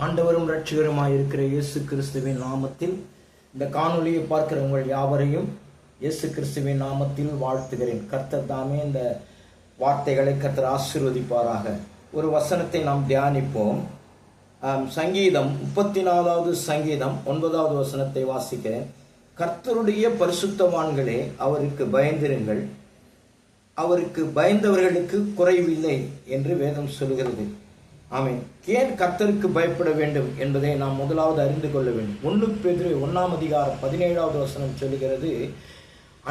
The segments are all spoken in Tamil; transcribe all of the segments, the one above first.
ஆண்டவரும் இரட்சகருமாய் இருக்கிற இயேசு கிறிஸ்துவின் நாமத்தில் இந்த காணொலியை பார்க்கிற உங்கள் யாவரையும் இயேசு கிறிஸ்துவின் நாமத்தில் வாழ்த்துகிறேன். கர்த்தர் தாமே இந்த வார்த்தைகளை கர்த்தர் ஆசீர்வதிப்பாராக. ஒரு வசனத்தை நாம் தியானிப்போம். சங்கீதம் 34வது சங்கீதம் 9வது வசனத்தை வாசிக்கிறேன். கர்த்தருடைய பரிசுத்தவான்களே, அவருக்கு பயந்திருங்கள், அவருக்கு பயந்தவர்களுக்கு குறைவில்லை என்று வேதம் சொல்கிறது. ஆமென். ஏன் கர்த்தருக்கு பயப்பட வேண்டும் என்பதை நாம் முதலாவது அறிந்து கொள்ள வேண்டும். 1 பேதுரு 1ஆம் அதிகாரம் 17வது வசனம் சொல்லுகிறது,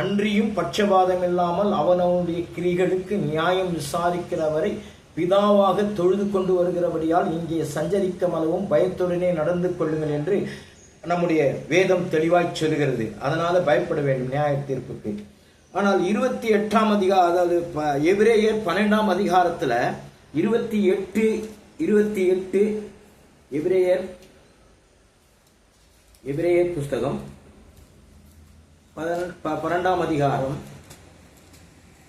அன்றியும் பட்சபாதம் இல்லாமல் அவனவனுடைய கிரிகளுக்கு நியாயம் விசாரிக்கிறவரை பிதாவாக தொழுது கொண்டு வருகிறபடியால் இங்கே சஞ்சரிக்கமளவும் பயத்துடனே நடந்து கொள்ளுங்கள் என்று நம்முடைய வேதம் தெளிவாய் சொல்கிறது. அதனால பயப்பட வேண்டும் நியாய தீர்ப்புக்கு. ஆனால் 28ஆம் அதிகாரம், அதாவது எபிரேயர் 12ஆம் அதிகாரத்துல 28 எபிரேயர் புஸ்தகம் 12ஆம் அதிகாரம்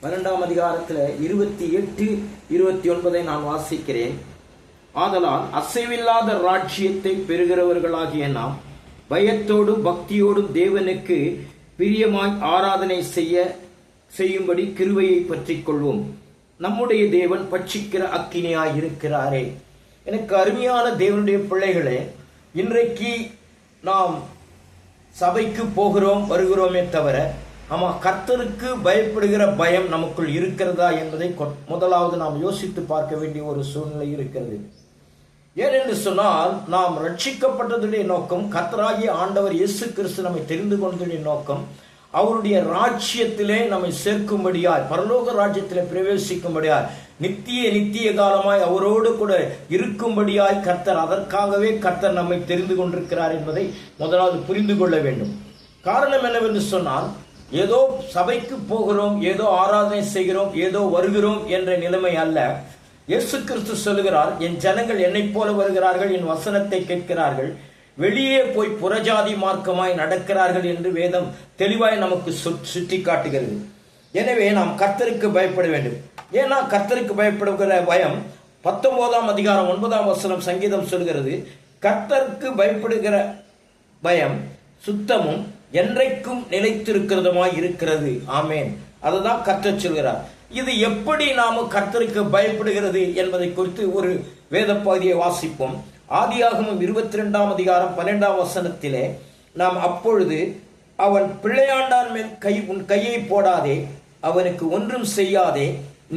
12ஆம் அதிகாரத்துல 28-29 நான் வாசிக்கிறேன். ஆதலால் அசைவில்லாத ராஜ்யத்தை பெறுகிறவர்களாகிய நாம் பயத்தோடும் பக்தியோடும் தேவனுக்கு பிரியமாய் ஆராதனை செய்யும்படி கிருபையை பற்றிக் கொள்வோம். நம்முடைய தேவன் பட்சிக்கிற அக்கினியாய் இருக்கிறாரே. எனக்கு அருமையான தேவனுடைய பிள்ளைகளே, இன்றைக்கு நாம் சபைக்கு போகிறோம் வருகிறோமே தவிர கர்த்தருக்கு பயப்படுகிற பயம் நமக்குள் இருக்கிறதா என்பதை முதலாவது நாம் யோசித்து பார்க்க வேண்டிய ஒரு சூழ்நிலை இருக்கிறது. ஏனென்று சொன்னால், நாம் ரட்சிக்கப்பட்டதுடைய நோக்கம், கர்த்தராகிய ஆண்டவர் இயேசு கிறிஸ்து நம்மை தெரிந்து கொண்டதுடைய நோக்கம் அவருடைய ராஜ்யத்திலே நம்மை சேர்க்கும்படியாய், பரலோக ராஜ்யத்திலே பிரவேசிக்கும்படியாய், நித்திய காலமாய் அவரோடு கூட இருக்கும்படியாய் கர்த்தர், அதற்காகவே கர்த்தர் நம்மை தெரிந்து கொண்டிருக்கிறார் என்பதை முதலாவது புரிந்து கொள்ள வேண்டும். காரணம் என்னவென்று சொன்னால், ஏதோ சபைக்கு போகிறோம், ஏதோ ஆராதனை செய்கிறோம், ஏதோ வருகிறோம் என்ற நிலைமை அல்ல. இயேசு கிறிஸ்து சொல்லுகிறார், என் ஜனங்கள் என்னை போல வருகிறார்கள், என் வசனத்தை கேட்கிறார்கள், வெளியே போய் புறஜாதி மார்க்கமாய் நடக்கிறார்கள் என்று வேதம் தெளிவாய் நமக்கு சுட்டி காட்டுகிறது. எனவே நாம் கர்த்தருக்கு பயப்பட வேண்டும். ஏன்னா கர்த்தருக்கு பயப்படுகிற பயம் 19ஆம் அதிகாரம் 9ஆம் வசனம் சங்கீதம் சொல்கிறது, கர்த்தருக்கு பயப்படுகிற பயம் சுத்தமும் என்றைக்கும் நிலைத்திருக்கிறதுமாய் இருக்கிறது. ஆமேன். அதுதான் கர்த்தர் சொல்கிறார். இது எப்படி நாம கர்த்தருக்கு பயப்படுகிறது என்பதை குறித்து ஒரு வேத பகுதியை வாசிப்போம். ஆதியாகமம் 22ஆம் அதிகாரம் 12ஆம் வசனத்திலே நாம், அப்பொழுது அவன் பிள்ளையாண்டான் மேல் உன் கையை போடாதே, அவனுக்கு ஒன்றும் செய்யாதே,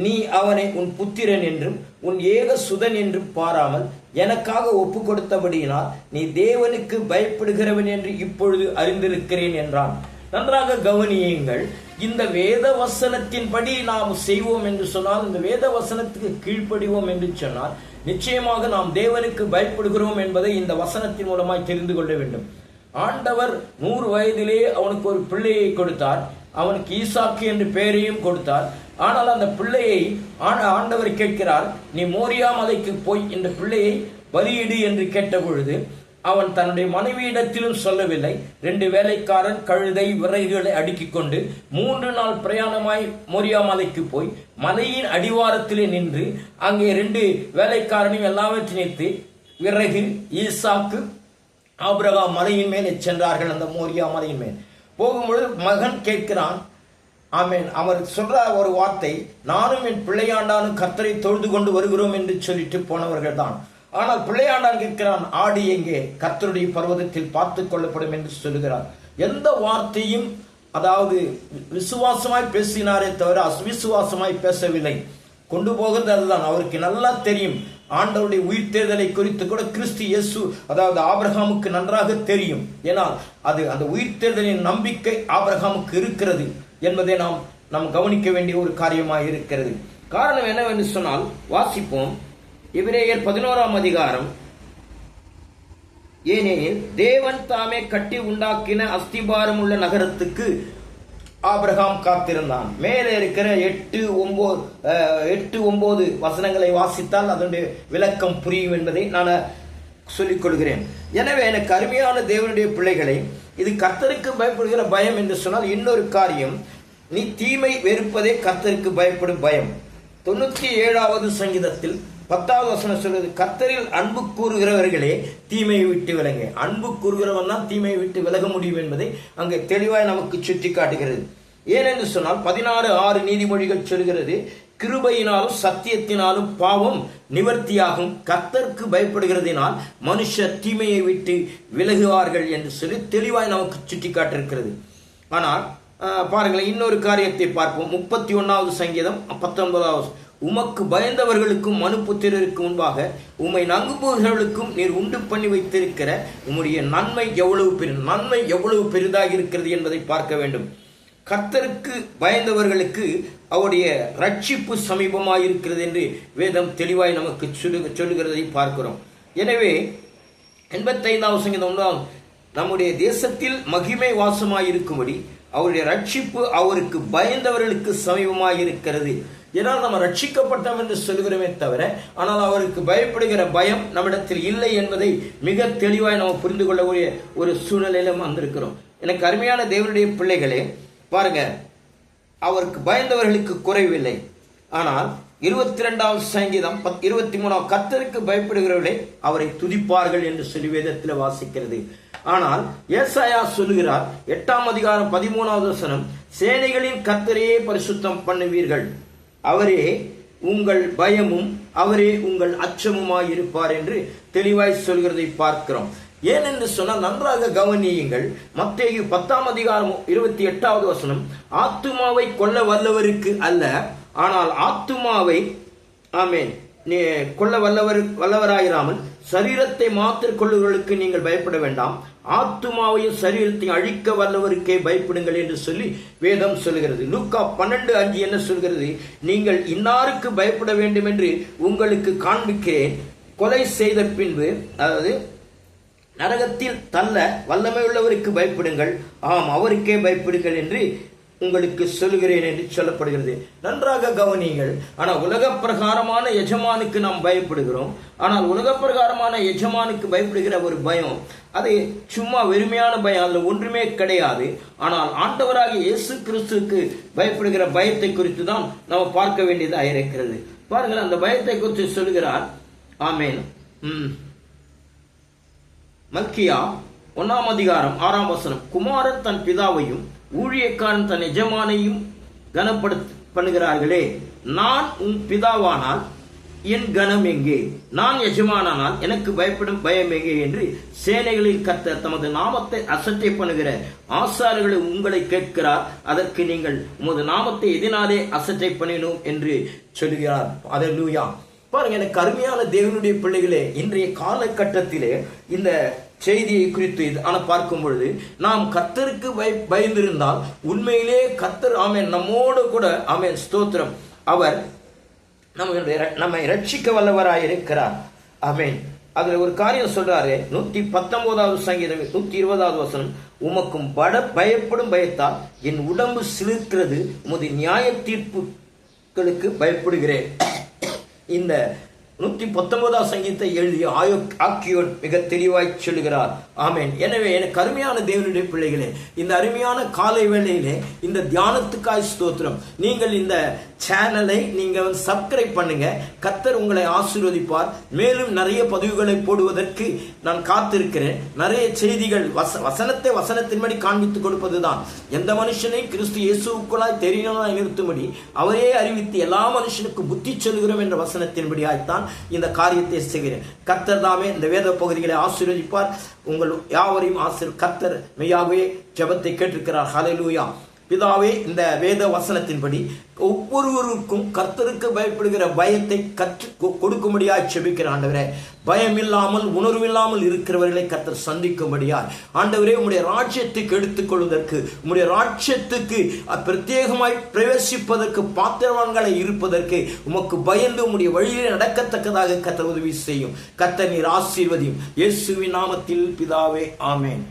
நீ அவனை உன் புத்திரன் என்றும் உன் ஏக சுதன் என்றும் பாராமல் எனக்காக ஒப்பு கொடுத்தபடியினால் நீ தேவனுக்கு பயப்படுகிறவன் என்று இப்பொழுது அறிந்திருக்கிறேன் என்றான். நன்றாக கவனியுங்கள். இந்த வேத வசனத்தின்படி நாம் செய்வோம் என்று சொன்னால், இந்த வேத வசனத்துக்கு கீழ்ப்படிவோம் என்று சொன்னால், நிச்சயமாக நாம் தேவனுக்கு பயப்படுகிறோம் என்பதை இந்த வசனத்தின் மூலமாய் தெரிந்து கொள்ள வேண்டும். ஆண்டவர் 100 வயதிலே அவனுக்கு ஒரு பிள்ளையை கொடுத்தார். அவனுக்கு ஈசாக்கு என்று பெயரையும் கொடுத்தார். ஆனால் அந்த பிள்ளையை ஆண்டவர் கேட்கிறார், நீ மோரியா மலைக்கு போய் இந்த பிள்ளையை பலியிடு என்று கேட்ட பொழுது அவன் தன்னுடைய மனைவியிடத்திலும் சொல்லவில்லை. 2 வேலைக்காரன் கழுதை விறகுகளை அடுக்கிக் கொண்டு 3 நாள் பிரயாணமாய் மோரியா மலைக்கு போய் மலையின் அடிவாரத்திலே நின்று அங்கே 2 வேலைக்காரனையும் எல்லாவற்றையும் நிறுத்தி விறகு ஈசாக்கு ஆபிரகாம் மலையின் மேலே சென்றார்கள். அந்த மோரியா மலையின் மேல் போகும்பொழுது மகன் கேட்கிறான். ஆமேன். அவர் சொல்ற ஒரு வார்த்தை, நானும் என் பிள்ளையாண்டானும் கர்த்தரை தொழுது கொண்டு வருகிறோம் என்று சொல்லிட்டு போனவர்கள் தான். ஆனால் பிள்ளையாண்டான் கேட்கிறான், ஆடு எங்கே? கர்த்தருடைய பர்வதத்தில் பார்த்துக் கொள்ளப்படும் என்று சொல்லுகிறார். எந்த வார்த்தையும், அதாவது விசுவாசமாய் பேசினாரே தவிர அவிசுவாசமாய் பேசவில்லை. கொண்டு போகிறது அதுதான். அவருக்கு நல்லா தெரியும். ஆண்டவருடைய உயிர்த்தேர்தலை குறித்து கூட கிறிஸ்து இயேசு, அதாவது ஆபிரகாமுக்கு நன்றாக தெரியும். ஏனால் அது அந்த உயிர்த்தேர்தலின் நம்பிக்கை ஆபிரகாமுக்கு இருக்கிறது என்பதை நாம் கவனிக்க வேண்டிய ஒரு காரியமாக இருக்கிறது. காரணம் என்னவென்று சொன்னால், வாசிப்போம். எபிரேயர் 11ஆம் அதிகாரம். ஏனெனில் தேவன் தாமே கட்டி உண்டாக்கின அஸ்திபாரம் உள்ள நகரத்துக்கு ஆபிரகாம் காத்திருந்தான். மேலே இருக்கிற 8-9 வசனங்களை வாசித்தால் அதனுடைய விளக்கம் புரியும் என்பதை நான் சொல்லிக் கொள்கிறேன். எனவே எனக்கு அருமையான தேவனுடைய பிள்ளைகளை, இது கர்த்தருக்கு பயப்படுகிற பயம் என்று சொன்னால் இன்னொரு காரியம், நீ தீமை வெறுப்பதே கர்த்தருக்கு பயப்படும் பயம். 97வது சங்கீதத்தில் 10வது வசனம் சொல்றது, கர்த்தரில் அன்பு கூறுகிறவர்களே தீமையை விட்டு விலங்க. அன்பு கூறுகிறவன் தான் தீமையை விட்டு விலக முடியும் என்பதை அங்கே தெளிவாய் நமக்கு சுட்டி காட்டுகிறது. ஏனென்று சொன்னால் 16:6 நீதிமொழிகள் சொல்கிறது, கிருபையினாலும் சத்தியத்தினாலும் பாவம் நிவர்த்தியாகும், கர்த்தருக்கு பயப்படுகிறதினால் மனுஷர் தீமையை விட்டு விலகுவார்கள் என்று சொல்லி தெளிவாய் நமக்கு சுட்டி காட்டிருக்கிறது. ஆனால் பாருங்களேன், இன்னொரு காரியத்தை பார்ப்போம். 31வது சங்கீதம் 19வது, உமக்கு பயந்தவர்களுக்கும் மனுபுத்திரருக்கு முன்பாக உம்மை நம்புபவர்களுக்கும் நீர் உண்டு பண்ணி வைத்திருக்கிற உம்முடைய நன்மை எவ்வளவு பெரிதாக இருக்கிறது என்பதை பார்க்க வேண்டும். கர்த்தருக்கு பயந்தவர்களுக்கு அவருடைய ரட்சிப்பு சமீபமாயிருக்கிறது என்று வேதம் தெளிவாய் நமக்கு சொல்லுகிறதை பார்க்கிறோம். எனவே 85வது சங்கீதம், நம்முடைய தேசத்தில் மகிமை வாசமாயிருக்கும்படி அவருடைய ரட்சிப்பு அவருக்கு பயந்தவர்களுக்கு சமீபமாயிருக்கிறது. ஏனால் நம்ம ரட்சிக்கப்பட்டோம் என்று சொல்கிறோமே தவிர, ஆனால் அவருக்கு பயப்படுகிற பயம் நம்மிடத்தில் இல்லை என்பதை மிக தெளிவாய் நம்ம புரிந்து கொள்ளக்கூடிய ஒரு சூழ்நிலையில வந்திருக்கிறோம். எனக்கு அருமையான தேவனுடைய பிள்ளைகளே, பாருங்க, அவருக்கு பயந்தவர்களுக்கு குறைவில்லை. ஆனால் 22வது சங்கீதம் 23, கர்த்தருக்கு பயப்படுகிறவர்களே அவரை துதிப்பார்கள் என்று சொல்லி வேதத்தில் வாசிக்கிறது. ஆனால் ஏசாயா சொல்லுகிறார், 8ஆம் அதிகாரம் 13வது வசனம், சேனைகளின் கர்த்தரையே பரிசுத்தம் பண்ணுவீர்கள், அவரே உங்கள் பயமும் அவரே உங்கள் அச்சமுமாயிருப்பார் என்று தெளிவாய் சொல்கிறதை பார்க்கிறோம். ஏனென்று சொன்னால் நன்றாக கவனியுங்கள். மத்தேயு 10ஆம் அதிகாரம் 28வது வசனம், ஆத்துமாவை கொல்ல வல்லவருக்கு அல்ல, ஆனால் ஆத்துமாவை கொல்ல வல்லவராயிராமல் சரீரத்தை மாத்திர கொள்ளுவர்களுக்கு நீங்கள் பயப்பட வேண்டாம், ஆத்துமாவையும் சரீரத்தையும் அழிக்க வல்லவருக்கே பயப்படுங்கள் என்று சொல்லி வேதம் சொல்கிறது. லூக்கா 12:5 என்ன சொல்கிறது, நீங்கள் இன்னாருக்கு பயப்பட வேண்டும் என்று உங்களுக்கு காண்பிக்கிறேன், கொலை செய்த பின்பு, அதாவது நரகத்தில் தள்ள வல்லமை உள்ளவருக்கு பயப்படுங்கள், ஆம் அவருக்கே பயப்படுங்கள் என்று உங்களுக்கு சொல்லுகிறேன் என்று சொல்லப்படுகிறது. நன்றாக கவனியுங்கள். ஆனால் உலக பிரகாரமான எஜமானுக்கு நாம் பயப்படுகிறோம். ஆனால் உலக பிரகாரமான எஜமானுக்கு பயப்படுகிற ஒரு பயம், அது சும்மா வெறுமையான பயம், அதில் ஒன்றுமே கிடையாது. ஆனால் ஆண்டவராக இயேசு கிறிஸ்துவுக்கு பயப்படுகிற பயத்தை குறித்து தான் நாம் பார்க்க வேண்டியதாக இருக்கிறது. பாருங்கள், அந்த பயத்தை குறித்து சொல்கிறார். ஆமேன். மல்கியா 1ஆம் அதிகாரம் 6ஆம் வசனம், குமாரன் தன் பிதாவையும் ஊழியக்காரன் தன் எஜமானையும் பண்ணுகிறார்களே, நான் உன் பிதாவானால் என் கனம் எங்கே, நான் எஜமானானால் எனக்கு பயப்படும் பயம் எங்கே என்று சேனைகளில் கர்த்தர் தமது நாமத்தை அசட்டை பண்ணுகிற ஆசாரிகளை உங்களை கேட்கிறார், அதற்கு நீங்கள் உமது நாமத்தை எதினாலே அசட்டை பண்ணினோம் என்று சொல்கிறார். அல்லேலூயா. பாருங்க, எனக்கு அருமையான தேவனுடைய பிள்ளைகளே, இன்றைய காலகட்டத்திலே இந்த செய்தியை குறித்து பார்க்கும் பொழுது நாம் கர்த்தருக்கு பயந்திருந்தால் உண்மையிலே கர்த்தர் நம்மோடு கூட ஸ்தோத்திரம், அவர் நம்மை ரட்சிக்க வல்லவராயிருக்கிறார். ஆமென். அதுல ஒரு காரியம் சொல்றாரு, 119வது சங்கீதம் 120வது வசனம், உமக்கும் பயப்படும் பயத்தால் என் உடம்பு சிலிர்க்கிறது, உமது நியாய தீர்ப்புகளுக்கு பயப்படுகிறேன். இந்த 119வது சங்கீதத்தை எழுதிய ஆக்கியோன் மிக தெளிவாய் சொல்லுகிறார். ஆமேன். எனவே எனக்கு அருமையான தேவனுடைய பிள்ளைகளே, இந்த அருமையான காலை வேளையிலே இந்த தியானத்துக்காய் ஸ்தோத்திரம். நீங்கள் இந்த சேனலை நீங்க சப்ஸ்கிரைப் பண்ணுங்க. கர்த்தர் உங்களை ஆசீர்வதிப்பார். மேலும் நிறைய பதிவுகளை போடுவதற்கு நான் காத்திருக்கிறேன். நிறைய செய்திகள் வசனத்தின்படி காண்பித்துக் கொடுப்பதுதான். எந்த மனுஷனை கிறிஸ்து இயேசுக்குள்ளாய் தெரியுமாய் நிறுத்தும்படி அவரே அறிவித்து எல்லா மனுஷனுக்கு புத்தி சொல்கிறோம் என்ற வசனத்தின்படி ஆய்த்தான் இந்த காரியத்தை செய்கிறேன். கர்த்தர் தாமே இந்த வேத பகுதிகளை ஆசீர்வதிப்பார். உங்கள் யாவரையும் கர்த்தர் மெய்யாகவே ஜெபத்தை கேட்டிருக்கிறார். ஹல்லேலூயா. பிதாவே, இந்த வேத வசனத்தின்படி ஒவ்வொருவருக்கும் கர்த்தருக்கு பயப்படுகிற பயத்தை கற்று கொடுக்கும்படியாய் செபிக்கிற ஆண்டவரே, பயம் இல்லாமல் உணர்வில்லாமல் இருக்கிறவர்களை கர்த்தர் சந்திக்கும்படியாய் ஆண்டவரே, உம்முடைய ராஜ்யத்துக்கு எடுத்துக்கொள்வதற்கு, உம்முடைய ராஜ்யத்துக்கு பிரத்யேகமாய் பிரவேசிப்பதற்கு பாத்திரவான்களை இருப்பதற்கு உமக்கு பயந்து உம்முடைய வழியிலே நடக்கத்தக்கதாக கர்த்தர் உதவி செய்யும். கர்த்தர் நீர் ஆசீர்வதியும். இயேசுவின் நாமத்தில் பிதாவே, ஆமென்.